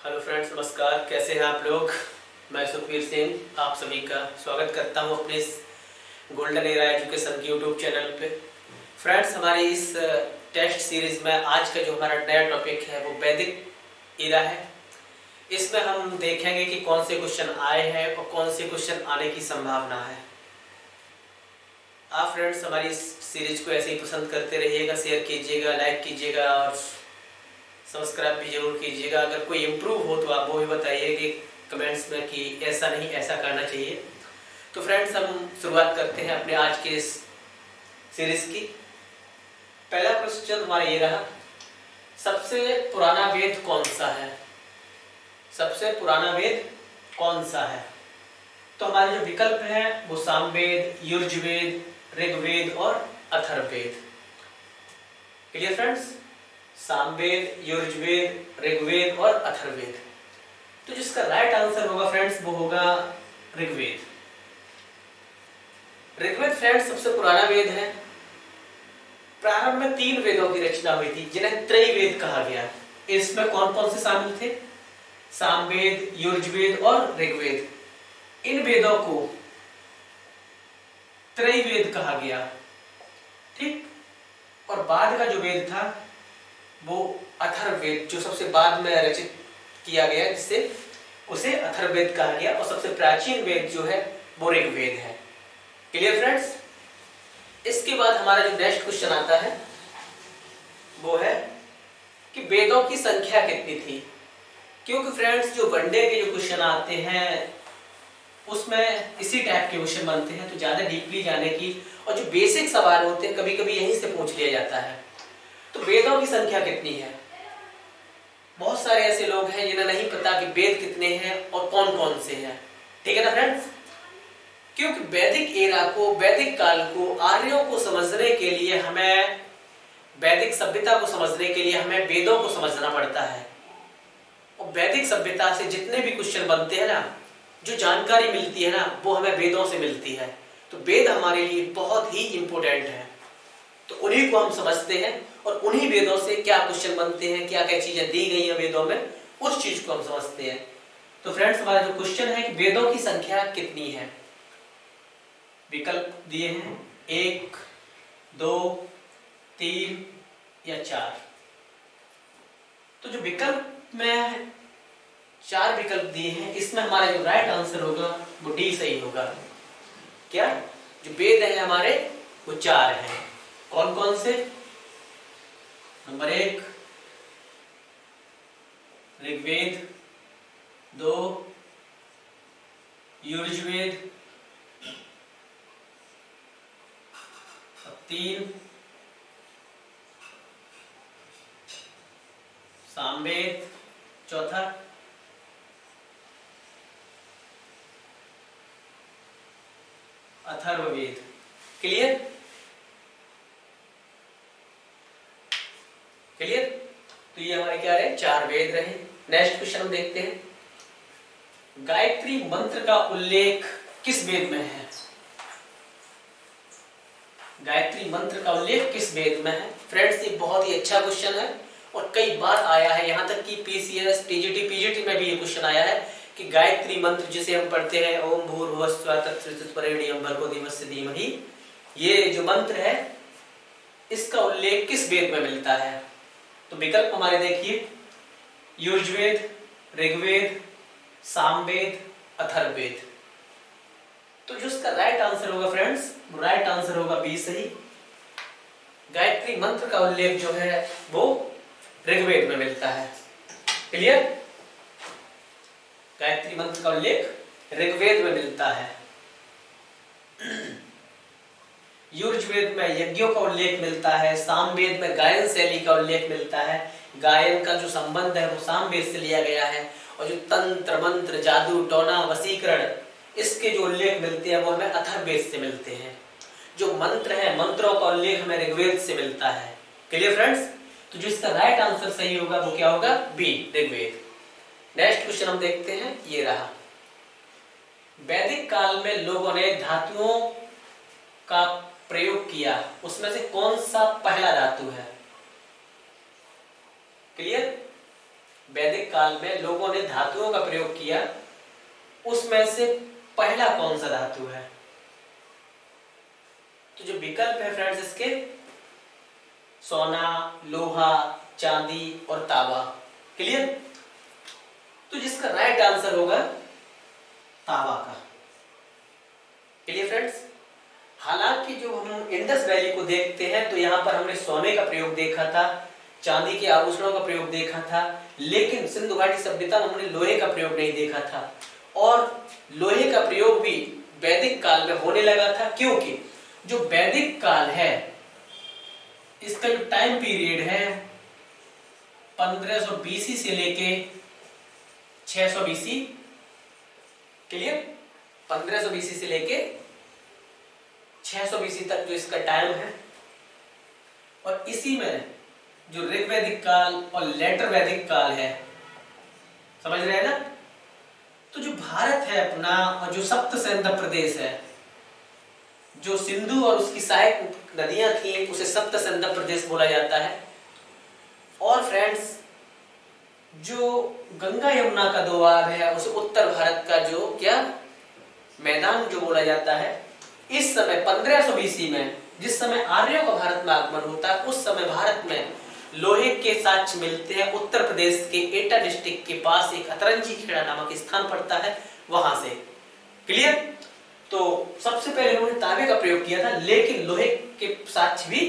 Hello friends, नमस्कार। कैसे हैं आप लोग। मैं सुखवीर सिंह आप सभी का स्वागत करता हूं अपने इस गोल्डन एरा एजुकेशन के यूट्यूब चैनल पे। फ्रेंड्स, हमारी इस टेस्ट सीरीज में आज का जो हमारा नया टॉपिक है वो वैदिक एरा है। इसमें हम देखेंगे कि कौन से क्वेश्चन आए हैं और कौन से क्वेश्चन आने की संभावना है। आप फ्रेंड्स हमारी इस सीरीज को ऐसे ही पसंद करते रहिएगा, शेयर कीजिएगा, लाइक कीजिएगा और सब्सक्राइब भी जरूर कीजिएगा। अगर कोई इम्प्रूव हो तो आप वो भी बताइए कि कमेंट्स में कि ऐसा नहीं ऐसा करना चाहिए। तो फ्रेंड्स, हम शुरुआत करते हैं अपने आज के इस सीरीज की। पहला क्वेश्चन हमारा ये रहा, सबसे पुराना वेद कौन सा है। सबसे पुराना वेद कौन सा है। तो हमारे जो विकल्प हैं वो सामवेद, यजुर्वेद, ऋग्वेद और अथर्ववेद। क्लियर फ्रेंड्स, सामवेद, यजुर्वेद, ऋग्वेद और अथर्ववेद। तो जिसका राइट आंसर होगा फ्रेंड्स वो होगा ऋग्वेद। ऋग्वेद फ्रेंड्स सबसे पुराना वेद है। प्रारंभ में 3 वेदों की रचना हुई थी जिन्हें त्रैवेद कहा गया। इसमें कौन कौन से शामिल थे, सामवेद, यजुर्वेद और ऋग्वेद। इन वेदों को त्रैवेद कहा गया, ठीक। और बाद का जो वेद था वो अथर्ववेद, जो सबसे बाद में रचित किया गया, जिससे उसे अथर्ववेद कहा गया। और सबसे प्राचीन वेद जो है वो ऋग्वेद है। Clear friends. इसके बाद हमारा जो नेक्स्ट क्वेश्चन आता है वो है कि वेदों की संख्या कितनी थी। क्योंकि फ्रेंड्स जो वनडे के जो क्वेश्चन आते हैं उसमें इसी टाइप के क्वेश्चन बनते हैं, तो ज्यादा डीपली जाने की और जो बेसिक सवाल होते हैं कभी कभी यहीं से पूछ लिया जाता है। तो वेदों की संख्या कितनी है। बहुत सारे ऐसे लोग हैं जिन्हें नहीं पता कि वेद कितने हैं और कौन कौन से हैं, ठीक है ना फ्रेंड्स। क्योंकि वैदिक एरा को, वैदिक काल को, आर्यों को समझने के लिए हमें, वैदिक सभ्यता को समझने के लिए हमें वेदों को समझना पड़ता है। और वैदिक सभ्यता से जितने भी क्वेश्चन बनते हैं ना, जो जानकारी मिलती है ना, वो हमें वेदों से मिलती है। तो वेद हमारे लिए बहुत ही इंपॉर्टेंट है। तो उन्हीं को हम समझते हैं और उन्हीं वेदों से क्या क्वेश्चन बनते हैं, क्या क्या चीजें दी गई हैं वेदों में, उस चीज को हम समझते हैं। तो फ्रेंड्स, हमारा जो क्वेश्चन है कि वेदों की संख्या कितनी है। विकल्प दिए हैं 1, 2, 3 या 4। तो जो विकल्प में 4 विकल्प दिए हैं, इसमें हमारा जो राइट आंसर होगा वो डी सही होगा। क्या जो वेद है हमारे वो 4 हैं। कौन कौन से। नंबर 1 ऋग्वेद, 2 यजुर्वेद, 3 सामवेद, चौथा अथर्ववेद। Clear clear. तो ये हमारे क्या रहे, 4 वेद रहे। नेक्स्ट क्वेश्चन हम देखते हैं, गायत्री मंत्र का उल्लेख किस वेद में है। गायत्री मंत्र का उल्लेख किस वेद में है। फ्रेंड्स, ये बहुत ही अच्छा क्वेश्चन है और कई बार आया है। यहाँ तक कि पीसीएस, टीजीटी, पीजीटी में भी ये क्वेश्चन आया है कि गायत्री मंत्र जिसे हम पढ़ते हैं ओम भूर्भुवस्सुवः तत्सवितुर्वरेण्यं भर्गो देवस्य धीमहि, ये जो मंत्र है इसका उल्लेख किस वेद में मिलता है। तो विकल्प हमारे देखिए, यजुर्वेद, ऋग्वेद, सामवेद, अथर्ववेद। तो जो इसका राइट आंसर होगा फ्रेंड्स, राइट आंसर होगा बी सही। गायत्री मंत्र का उल्लेख जो है वो ऋग्वेद में मिलता है। क्लियर। गायत्री मंत्र का उल्लेख ऋग्वेद में मिलता है। यजुर्वेद में यज्ञों का उल्लेख मिलता है। सामवेद में गायन शैली का उल्लेख मिलता है। गायन का जो संबंध है वो सामवेद से लिया गया है। और जो तंत्र, मंत्र, जादू, टोना, वशीकरण, इसके जो उल्लेख मिलते हैं वो हमें अथर्ववेद से मिलते हैं। जो मंत्र है, मंत्रों का उल्लेख हमें ऋग्वेद से मिलता है। Clear friends. तो जो इसका राइट आंसर सही होगा वो क्या होगा, बी, ऋग्वेद। नेक्स्ट क्वेश्चन हम देखते हैं, ये रहा, वैदिक काल में लोगों ने धातुओं का प्रयोग किया, उसमें से कौन सा पहला धातु है। क्लियर। वैदिक काल में लोगों ने धातुओं का प्रयोग किया, उसमें से पहला कौन सा धातु है? तो जो विकल्प है फ्रेंड्स इसके, सोना, लोहा, चांदी और तांबा। क्लियर? तो जिसका राइट आंसर होगा तांबा का। Clear friends? हालांकि जो हम इंडस वैली को देखते हैं तो यहाँ पर हमने सोने का प्रयोग देखा था, चांदी के आभूषणों का प्रयोग देखा था, लेकिन सिंधु घाटी सभ्यता में हमने लोहे का प्रयोग नहीं देखा था। और लोहे का प्रयोग भी वैदिक काल में होने लगा था, क्योंकि जो वैदिक काल है इसका जो टाइम पीरियड है 1500 बीसी से लेके 600 बीसी। क्लियर? 1500 बीसी से लेके 600 बीसी तक जो इसका टाइम है, और इसी में जो ऋग्वैदिक काल और लेटर वैदिक काल है, समझ रहे हैं ना? तो जो भारत है अपना और जो सप्त सिंधु प्रदेश है, जो सिंधु और उसकी सहायक नदियां थी, उसे सप्त सिंधु प्रदेश बोला जाता है। और फ्रेंड्स, जो गंगा यमुना का दोआब है उसे उत्तर भारत का जो क्या मैदान जो बोला जाता है। इस समय 1500 बीसी में जिस समय आर्यों का भारत में आगमन होता है, उस समय भारत में लोहे के साक्ष्य मिलते हैं। उत्तर प्रदेश के एटा डिस्ट्रिक्ट के पास एक अतरंजी खेड़ा नामक स्थान पड़ता है, वहां से। क्लियर? तो सबसे पहले उन्होंने तांबे का प्रयोग किया था, लेकिन लोहे के साक्ष्य भी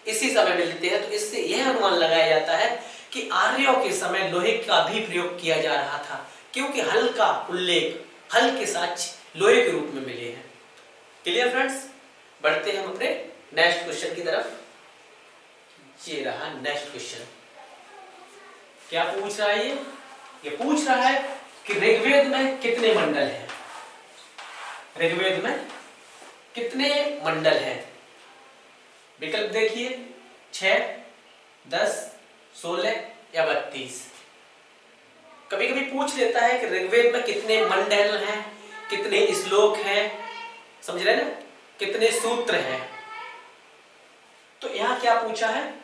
इसी समय मिलते हैं। तो इससे यह अनुमान लगाया जाता है कि आर्यों के समय लोहे का भी प्रयोग किया जा रहा था, क्योंकि हल का उल्लेख, हल के साक्ष्य लोहे के रूप में मिले हैं। Clear friends? बढ़ते हैं हम अपने नेक्स्ट क्वेश्चन की तरफ। ये रहा नेक्स्ट क्वेश्चन। क्या पूछ रहा है ये पूछ रहा है कि ऋग्वेद में कितने मंडल हैं? ऋग्वेद में कितने मंडल हैं? विकल्प देखिए, 6, 10, 16 या 32। कभी कभी पूछ लेता है कि ऋग्वेद में कितने मंडल हैं, कितने श्लोक हैं, समझ रहे ना, कितने सूत्र हैं। तो यहां क्या पूछा है?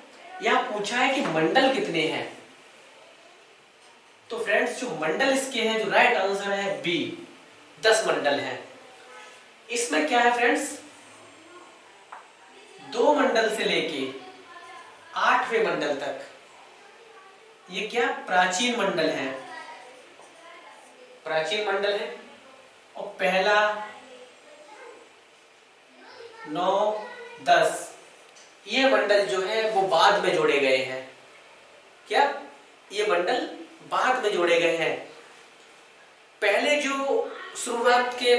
यहां पूछा है कि मंडल कितने हैं। तो फ्रेंड्स, जो मंडल इसके हैं, जो राइट आंसर है बी, 10 मंडल हैं। इसमें क्या है फ्रेंड्स, 2 मंडल से लेके 8वें मंडल तक ये क्या प्राचीन मंडल है, प्राचीन मंडल है। और पहला 9, 10 ये मंडल जो है वो बाद में जोड़े गए हैं। क्या? ये मंडल बाद में जोड़े गए हैं। पहले जो शुरुआत के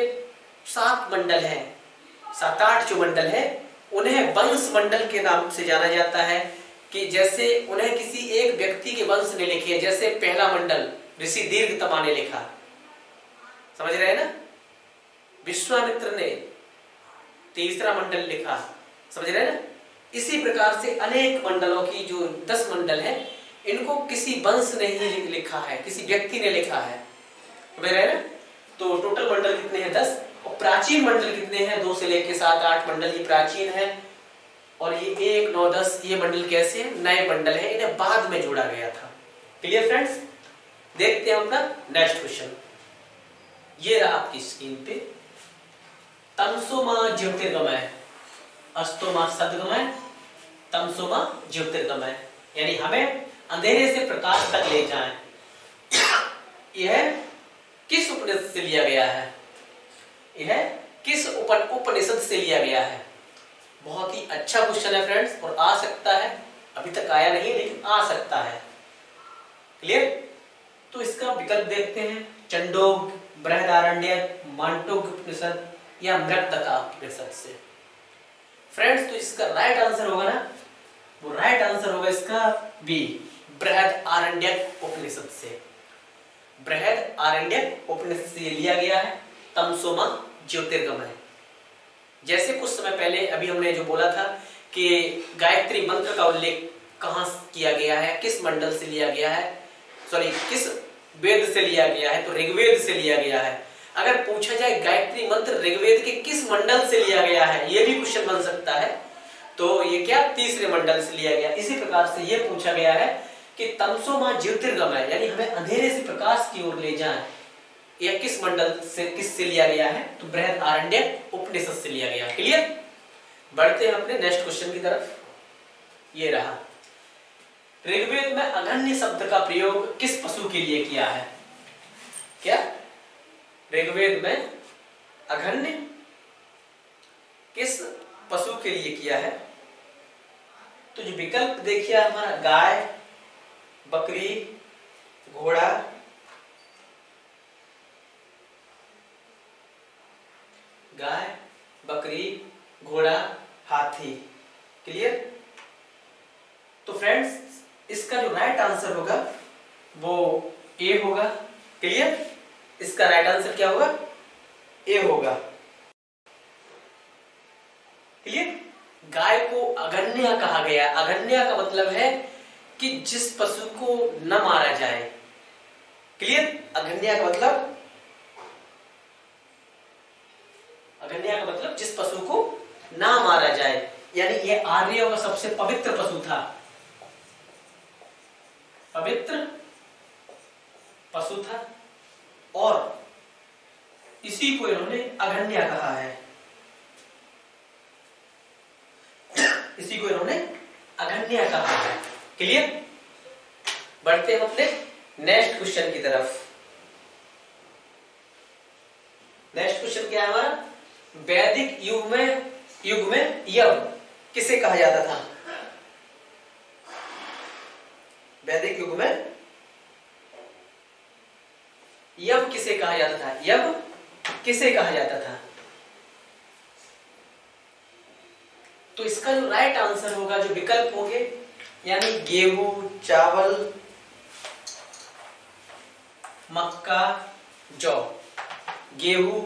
7 मंडल हैं, 7-8 जो मंडल है, उन्हें वंश मंडल के नाम से जाना जाता है, कि जैसे उन्हें किसी एक व्यक्ति के वंश ने लिखे। जैसे पहला मंडल ऋषि दीर्घतमा ने लिखा, समझ रहे हैं ना। विश्वामित्र ने तीसरा मंडल लिखा, समझ रहे हैं ना। इसी प्रकार से अनेक मंडलों की जो 10 मंडल है, इनको किसी वंश ने ही लिखा है, किसी व्यक्ति ने लिखा है, समझ रहे हैं ना। तो टोटल मंडल कितने हैं? 10। और प्राचीन मंडल कितने हैं? 2 से लेकर 7-8 मंडल ये प्राचीन है। और ये 1, 9, 10 ये मंडल कैसे हैं? नए मंडल है, इन्हें बाद में जोड़ा गया था। Clear friends? देखते हैं अपना नेक्स्ट क्वेश्चन। ये रहा आपकी स्क्रीन पे। तमसोमा ज्योतिर्गमय, अस्तोमा सद्गमय, तमसोमा ज्योतिर्गमय, यानी हमें अंधेरे से प्रकाश तक ले जाएं। यह किस उपनिषद से लिया गया है? यह किस उपनिषद से लिया गया है? बहुत ही अच्छा क्वेश्चन है फ्रेंड्स, और आ सकता है, अभी तक आया नहीं लेकिन आ सकता है। क्लियर? तो इसका विकल्प देखते हैं, चंडोग, बृहदारण्यक, मांडुक्य उपनिषद या मृतका उपनिषद से। फ्रेंड्स, तो इसका राइट आंसर होगा ना, वो राइट आंसर होगा इसका बी, बृहदारण्यक उपनिषद से। बृहदारण्यक उपनिषद से लिया गया है तमसोमा ज्योतिर्गमय। जैसे कुछ समय पहले अभी हमने जो बोला था कि गायत्री मंत्र का उल्लेख कहां किया गया है, किस मंडल से लिया गया है, सॉरी किस वेद से लिया गया है, तो ऋग्वेद से लिया गया है। अगर पूछा जाए गायत्री मंत्र ऋग्वेद के किस मंडल से लिया गया है, ये भी क्वेश्चन बन सकता है। तो ये क्या? तीसरे मंडल से लिया गया। इसी प्रकार से ये पूछा गया है कि तमसो मां ज्योतिर्गमय, यानी हमें अंधेरे से प्रकाश की ओर ले जाए, यह किस मंडल से, किससे लिया गया है? तो बृहद आरण्यक उपनिषद से लिया गया। क्लियर? बढ़ते हैं अपने नेक्स्ट क्वेश्चन की तरफ। ये रहा, ऋग्वेद में अगन्य शब्द का प्रयोग किस पशु के लिए किया है? क्या ऋग्वेद में अगन्य किस पशु के लिए किया है? तो जो विकल्प देखिए हमारा, गाय, बकरी, घोड़ा, गाय, बकरी, घोड़ा, हाथी। क्लियर? तो फ्रेंड्स, इसका जो राइट आंसर होगा वो ए होगा। क्लियर? इसका राइट आंसर क्या होगा? ए होगा। क्लियर? गाय को अगन्य कहा गया। अगन्य का मतलब है कि जिस पशु को न मारा जाए। क्लियर? अगन्य का मतलब, अगन्य का मतलब जिस पशु को ना मारा जाए, यानी ये आर्यों का सबसे पवित्र पशु था, पवित्र पशु था, और इसी को इन्होंने अगन्य कहा है। इसी को इन्होंने अगन्य कहा है। क्लियर? बढ़ते हैं अपने नेक्स्ट क्वेश्चन की तरफ। नेक्स्ट क्वेश्चन क्या है हमारा? वैदिक युग में यम किसे कहा जाता था? वैदिक युग में यम किसे कहा जाता था? यम किसे कहा जाता था? तो इसका जो राइट आंसर होगा, जो विकल्प होंगे, यानी गेहूं, चावल, मक्का, जौ। गेहूं,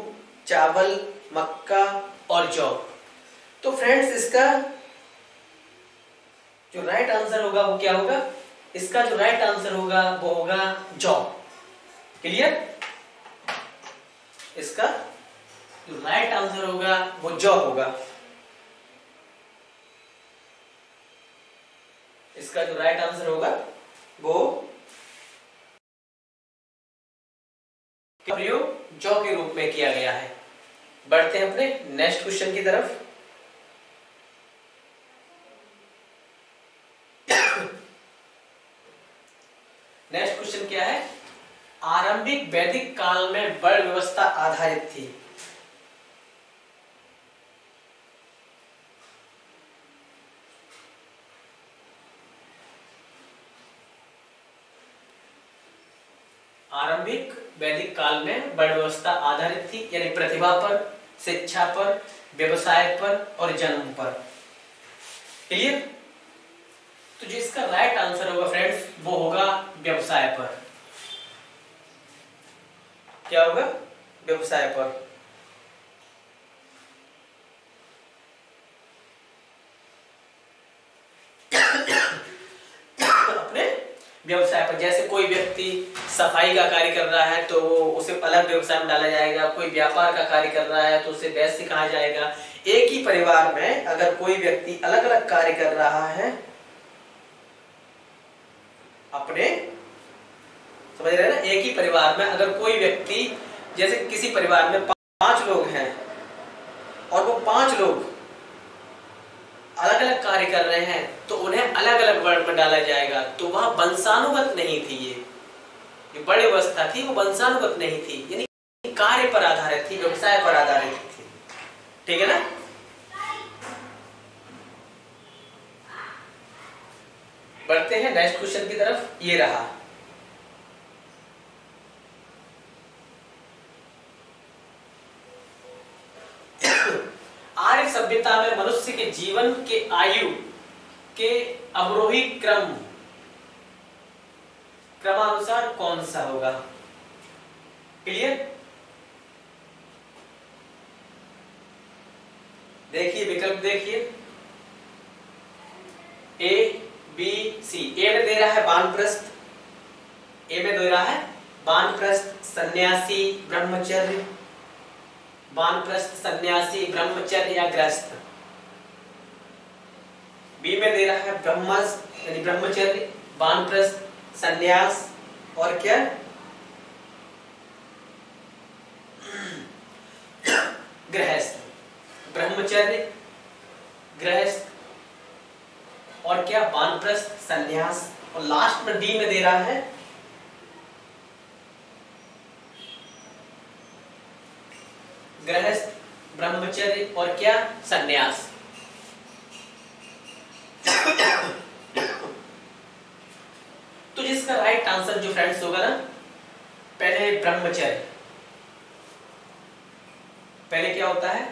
चावल, मक्का और जौ। तो फ्रेंड्स, इसका जो राइट आंसर होगा वो क्या होगा? इसका जो राइट आंसर होगा वो होगा जौ। क्लियर? इसका जो राइट आंसर होगा वो जौ होगा। इसका जो राइट आंसर होगा वो प्रयोग जौ के रूप में किया गया है। बढ़ते हैं अपने नेक्स्ट क्वेश्चन की तरफ। नेक्स्ट क्वेश्चन क्या है? आरंभिक वैदिक काल में वर्ण व्यवस्था आधारित थी। आरंभिक वैदिक काल में वर्ण व्यवस्था आधारित थी, यानी प्रतिभा पर, शिक्षा पर, व्यवसाय पर और जन्म पर। क्लियर? तो जो इसका राइट आंसर होगा फ्रेंड्स वो होगा व्यवसाय पर। क्या होगा? व्यवसाय पर। अपने व्यवसाय पर, जैसे कोई व्यक्ति सफाई का कार्य कर रहा है तो उसे अलग व्यवसाय में डाला जाएगा, कोई व्यापार का कार्य कर रहा है तो उसे वैश्य कहा जाएगा। एक ही परिवार में अगर कोई व्यक्ति अलग अलग कार्य कर रहा है अपने, समझ रहे हैं ना? एक ही परिवार में अगर कोई व्यक्ति, जैसे किसी परिवार में 5 लोग हैं और वो 5 लोग अलग अलग कार्य कर रहे हैं तो उन्हें अलग अलग वर्ण में डाला जाएगा। तो वह वंशानुगत नहीं थी। ये बड़ी व्यवस्था थी, वो वंशानुगत नहीं थी, यानी कार्य पर आधारित थी, व्यवसाय पर आधारित थी। ठीक है ना? बढ़ते हैं नेक्स्ट क्वेश्चन की तरफ। ये रहा, आर्य सभ्यता में मनुष्य के जीवन के आयु के अवरोही क्रमानुसार कौन सा होगा? क्लियर? देखिए विकल्प देखिए, ए, बी, सी। ए में दे रहा है वानप्रस्थ, ए में दे रहा है वानप्रस्थ, सन्यासी, ब्रह्मचर्य, वानप्रस्थ, सन्यासी, ब्रह्मचर्य या गृहस्थ। बी में दे रहा है ब्रह्मस्थ यानी ब्रह्मचर्य, वानप्रस्थ, संन्यास और क्या, गृहस्थ, ब्रह्मचर्य, गृहस्थ और क्या, वानप्रस्थ, संन्यास, और लास्ट में डी में दे रहा है गृहस्थ, ब्रह्मचर्य और क्या, संन्यास। तो जिसका राइट आंसर जो फ्रेंड्स होगा ना, पहले ब्रह्मचर्य। पहले क्या होता है,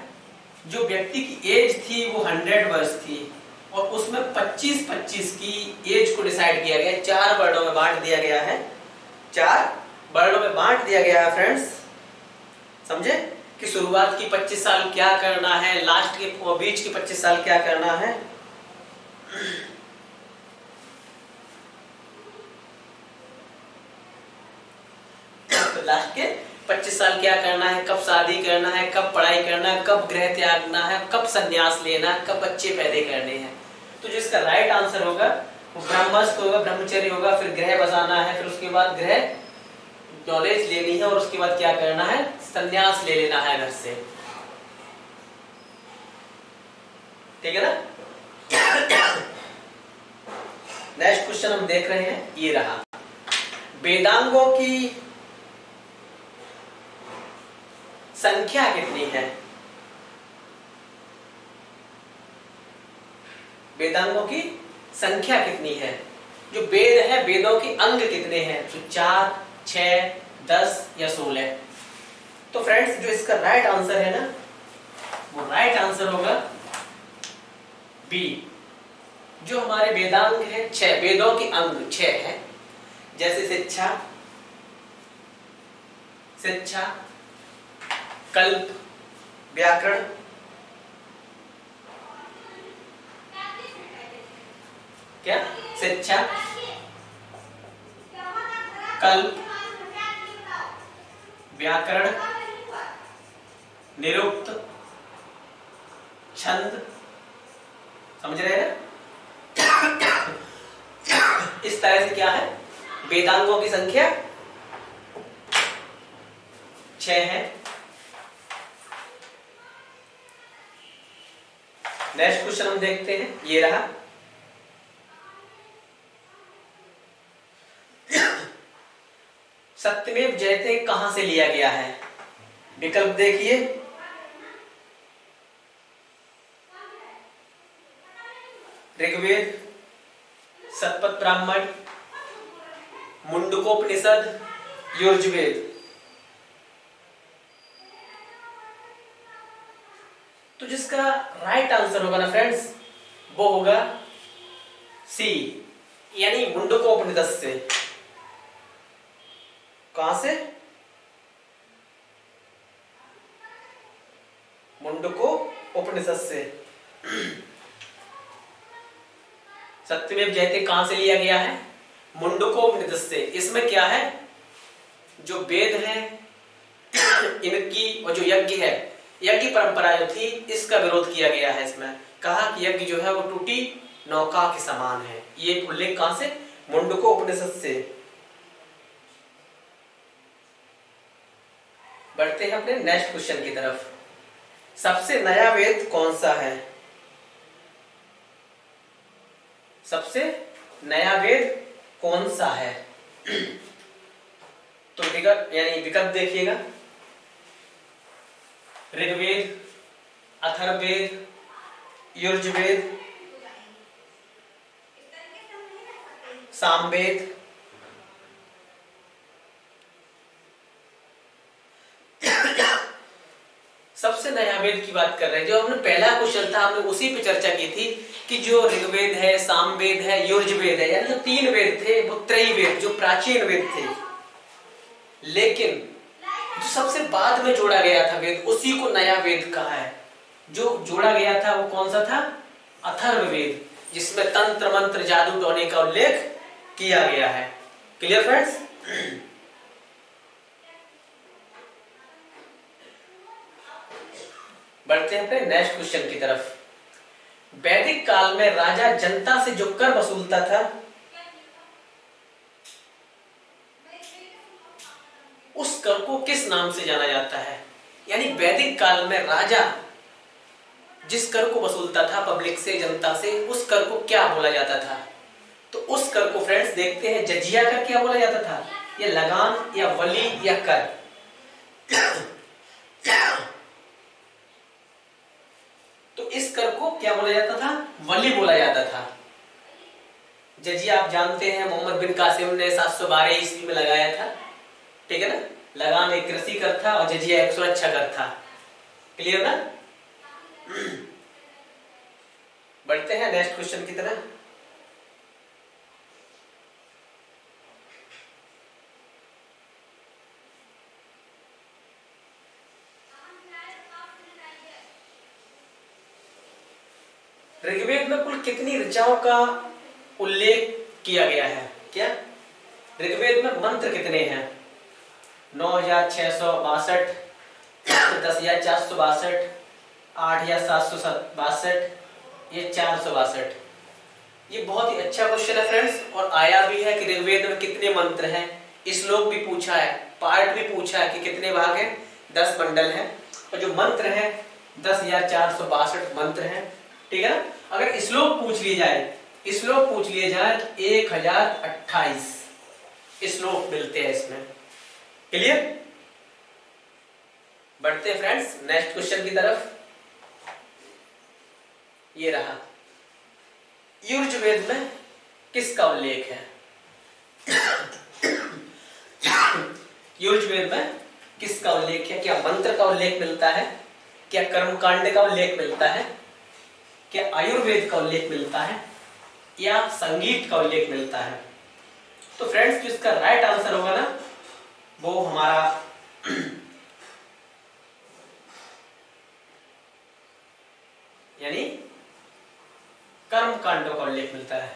जो व्यक्ति की एज थी वो 100 वर्ष थी और उसमें 25-25 की एज को डिसाइड किया गया, 4 वर्णों में बांट दिया गया है, 4 वर्णों में बांट दिया गया है फ्रेंड्स। समझे कि शुरुआत की 25 साल क्या करना है, लास्ट के बीच की 25 साल क्या करना है। तो लास्ट के 25 साल क्या करना है, कब शादी करना है, कब पढ़ाई करना है, कब गृह त्यागना है, कब संन्यास लेना है, कब बच्चे पैदा करने हैं। तो जिसका राइट आंसर होगा वो ब्रह्मस्थ होगा, ब्रह्मचर्य होगा, फिर गृह बसाना है, फिर उसके बाद गृह नॉलेज लेनी है और उसके बाद क्या करना है, संन्यास ले लेना है घर से। ठीक है ना। नेक्स्ट क्वेश्चन हम देख रहे हैं, ये रहा, वेदांगों की संख्या कितनी है। वेदांगों की संख्या कितनी है, जो वेद है वेदों के अंग कितने हैं, तो 4, 6, 10 या 16। तो फ्रेंड्स जो इसका राइट आंसर है ना, वो राइट आंसर होगा बी। जो हमारे वेदांग है 6, वेदों के अंग 6 है, जैसे शिक्षा, शिक्षा, कल्प, व्याकरण, क्या, शिक्षा, कल्प, व्याकरण, निरुक्त, छंद। समझ रहे हैं। इस तरह से क्या है, वेदांगों की संख्या 6 है। नेक्स्ट क्वेश्चन हम देखते हैं, ये रहा, सत्यमेव जयते कहां से लिया गया है। विकल्प देखिए, ऋग्वेद, शतपथ ब्राह्मण, मुंडकोपनिषद, यजुर्वेद। तो जिसका राइट आंसर होगा ना फ्रेंड्स, वो होगा सी, यानी मुंडकोपनिषद से। कहां से, मुंडकोपनिषद से। सत्यमेव जयते कहां से लिया गया है, मुंडकोपनिषद से। इसमें क्या है, जो वेद है इनकी और जो यज्ञ है, यज्ञ परंपरा जो थी, इसका विरोध किया गया है। इसमें कहा कि यज्ञ जो है वो टूटी नौका के समान है। ये उल्लेख कहां से, मुंडकोपनिषद से। बढ़ते हैं अपने नेक्स्ट क्वेश्चन की तरफ। सबसे नया वेद कौन सा है, सबसे नया वेद कौन सा है। तो विकल्प यानी विकल्प देखिएगा, ऋग्वेद, अथर्ववेद, यजुर्वेद, सामवेद। सबसे नया वेद की बात कर रहे हैं। जो हमने पहला क्वेश्चन था, हमने उसी पे चर्चा की थी कि जो ऋग्वेद है, सामवेद है, यजुर्वेद है, यानी जो 3 वेद थे वो त्रयी वेद, जो प्राचीन वेद थे। लेकिन जो सबसे बाद में जोड़ा गया था वेद, उसी को नया वेद कहा है। जो जोड़ा गया था वो कौन सा था, अथर्ववेद, जिसमें तंत्र मंत्र जादू टोने का उल्लेख किया गया है। Clear friends. बढ़ते हैं अपने नेक्स्ट क्वेश्चन की तरफ। वैदिक काल में राजा जनता से जो कर वसूलता था, उस कर को किस नाम से जाना जाता है? यानी वैदिक काल में राजा जिस कर को वसूलता था पब्लिक से, जनता से, उस कर को क्या बोला जाता था? तो उस कर को फ्रेंड्स देखते हैं, जजिया कर क्या बोला जाता था, या लगान या वली या कर? तो इस कर को क्या बोला जाता था? वली बोला जाता था। जजिया आप जानते हैं मोहम्मद बिन कासिम ने 712 ईस्वी में लगाया था, ठीक है ना। लगान एक कृषि कर था और जजिया एक सुरक्षा कर था। क्लियर ना? बढ़ते हैं नेक्स्ट क्वेश्चन की तरह। ऋग्वेद में कुल कितनी ऋचाओं का उल्लेख किया गया है? क्या ऋग्वेद में मंत्र कितने हैं? 9662, 10462, 8762, ये 462। ये बहुत ही अच्छा क्वेश्चन है फ्रेंड्स, और आया भी है कि ऋग्वेद में कितने मंत्र हैं। श्लोक भी पूछा है, पार्ट भी पूछा है कि कितने भाग हैं, 10 मंडल हैं, और जो मंत्र हैं 10,462 मंत्र हैं, ठीक है ना। अगर श्लोक पूछ लिए जाए, श्लोक पूछ लिए जाए तो 1028 श्लोक मिलते हैं इसमें। क्लियर? बढ़ते हैं फ्रेंड्स नेक्स्ट क्वेश्चन की तरफ। ये रहा, यजुर्वेद में किसका उल्लेख है? यजुर्वेद में किसका उल्लेख है? क्या मंत्र का उल्लेख मिलता है? क्या कर्मकांड का उल्लेख मिलता है? क्या आयुर्वेद का उल्लेख मिलता है? या संगीत का उल्लेख मिलता है? तो फ्रेंड्स जो इसका राइट आंसर होगा ना, वो हमारा यानी कर्म कांडों का उल्लेख मिलता है।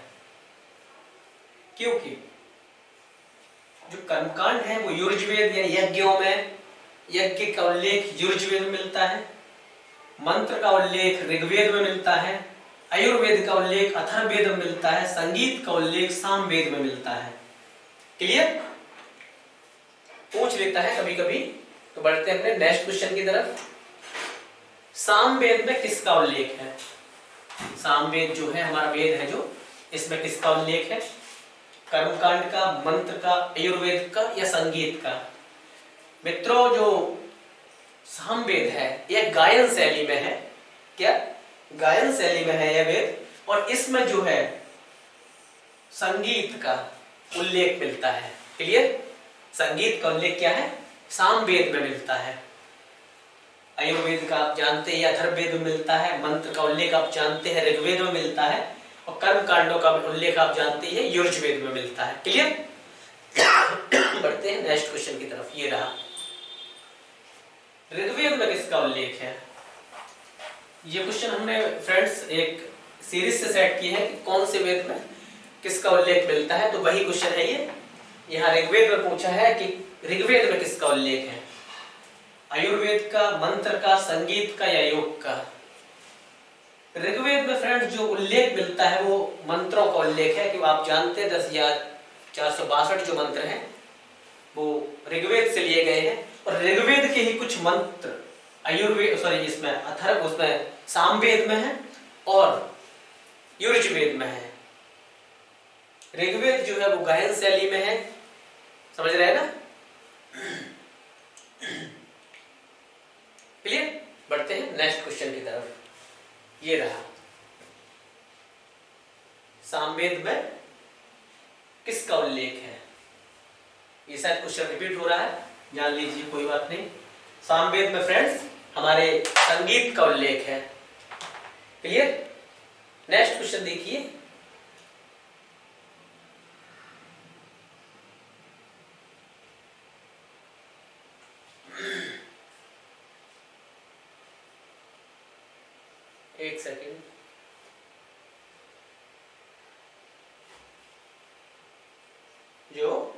क्योंकि जो कर्मकांड है वो यजुर्वेद यानी यज्ञों में, यज्ञ का उल्लेख यजुर्वेद में मिलता है, मंत्र का उल्लेख ऋग्वेद में मिलता है, आयुर्वेद का उल्लेख अथर्ववेद में मिलता है, संगीत का उल्लेख सामवेद में मिलता है। क्लियर? पूछ लेता है कभी कभी। तो बढ़ते हैं अपने नेक्स्ट क्वेश्चन की तरफ। सामवेद में किसका उल्लेख है? सामवेद जो है हमारा वेद है जो, इसमें किसका उल्लेख है? कर्मकांड का, मंत्र का, आयुर्वेद का या संगीत का? मित्रों जो सामवेद है यह गायन शैली में है। क्या? गायन शैली में है यह वेद, और इसमें जो है संगीत का उल्लेख मिलता है। क्लियर? संगीत का उल्लेख क्या है? सामवेद में मिलता है। आयुर्वेद का आप जानते हैं अथर्ववेद में मिलता है, मंत्र का उल्लेख आप जानते हैं ऋग्वेद में मिलता है, और कर्म कांडों का उल्लेख आप जानते हैं यजुर्वेद में मिलता है। क्लियर? बढ़ते हैं नेक्स्ट क्वेश्चन की तरफ। ये रहा, ऋग्वेद में किसका उल्लेख है? ये क्वेश्चन हमने फ्रेंड्स एक सीरीज से सेट की है कि कौन से वेद में किसका उल्लेख मिलता है, तो वही क्वेश्चन है ये। यहाँ ऋग्वेद में पूछा है कि ऋग्वेद में किसका उल्लेख है? आयुर्वेद का, मंत्र का, संगीत का या योग का? ऋग्वेद में फ्रेंड्स जो उल्लेख मिलता है वो मंत्रों का उल्लेख है, कि आप जानते हैं 10,462 जो मंत्र हैं वो ऋग्वेद से लिए गए हैं, और ऋग्वेद के ही कुछ मंत्र आयुर्वेद इसमें अथर्व उसमें सामवेद में है और यजुर्वेद में है। ऋग्वेद जो है वो गायन शैली में है, समझ रहे हैं ना? क्लियर? बढ़ते हैं नेक्स्ट क्वेश्चन की तरफ। ये रहा, सामवेद में किसका उल्लेख है? ये शायद क्वेश्चन रिपीट हो रहा है, जान लीजिए, कोई बात नहीं। सामवेद में फ्रेंड्स हमारे संगीत का उल्लेख है। क्लियर? नेक्स्ट क्वेश्चन देखिए, एक सेकेंड। जो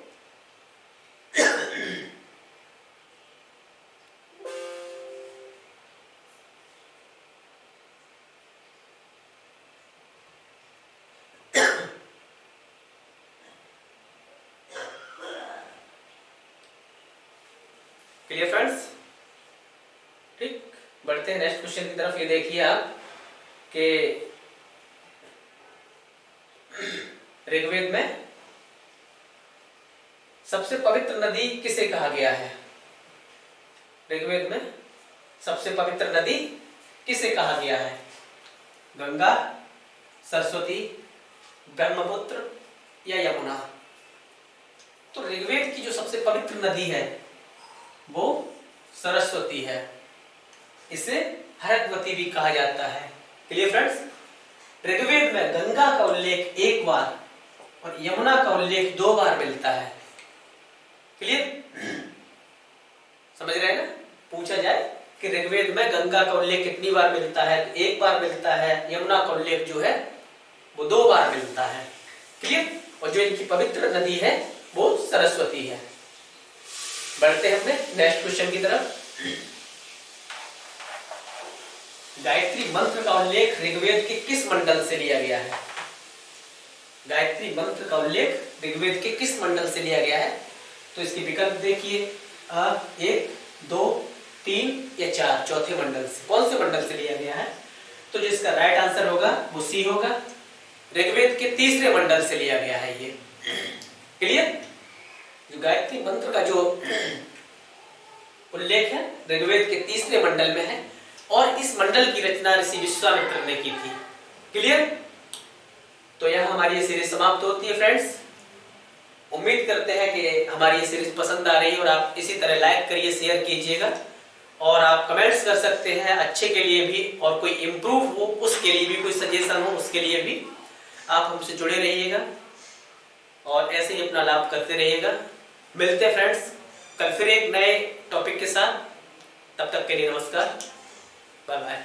क्लियर फ्रेंड्स? ठीक, बढ़ते हैं नेक्स्ट क्वेश्चन की तरफ। ये देखिए आप कि ऋग्वेद में सबसे पवित्र नदी किसे कहा गया है? ऋग्वेद में सबसे पवित्र नदी किसे कहा गया है? गंगा, सरस्वती, ब्रह्मपुत्र या यमुना? तो ऋग्वेद की जो सबसे पवित्र नदी है वो सरस्वती है। इसे हरकवती भी कहा जाता है। Clear friends? ऋग्वेद में गंगा का उल्लेख 1 बार और यमुना का उल्लेख 2 बार मिलता है। क्लियर? समझ रहे हैं ना? पूछा जाए कि ऋग्वेद में गंगा का उल्लेख कितनी बार मिलता है, तो 1 बार मिलता है। यमुना का उल्लेख जो है वो 2 बार मिलता है। क्लियर? और जो इनकी पवित्र नदी है वो सरस्वती है। बढ़ते हैं अपने नेक्स्ट क्वेश्चन की तरफ। गायत्री मंत्र का उल्लेख ऋग्वेद के किस मंडल से लिया गया है? गायत्री मंत्र का उल्लेख ऋग्वेद के किस मंडल से लिया गया है? तो इसके विकल्प देखिए, 1, 2, 3 या 4, चौथे मंडल से। कौन से मंडल से लिया गया है? तो जिसका राइट आंसर होगा वो सी होगा। ऋग्वेद के 3रे मंडल से लिया गया है ये। क्लियर? जो गायत्री मंत्र का जो उल्लेख है ऋग्वेद के 3रे मंडल में है और इस मंडल की रचना ऋषि विश्वामित्र ने की थी। क्लियर? तो यह हमारी ये सीरीज समाप्त होती है फ्रेंड्स। उम्मीद करते हैं कि हमारी ये सीरीज पसंद आ रही है और आप इसी तरह लाइक करिए, शेयर कीजिएगा और आप कमेंट्स कर सकते हैं अच्छे के लिए भी, और कोई इम्प्रूव हो उसके लिए भी, कोई सजेशन हो उसके लिए भी आप हमसे जुड़े रहिएगा और ऐसे ही अपना लाभ करते रहिएगा। मिलते हैं फ्रेंड्स कल फिर एक नए टॉपिक के साथ। तब तक के लिए नमस्कार, बाय बाय।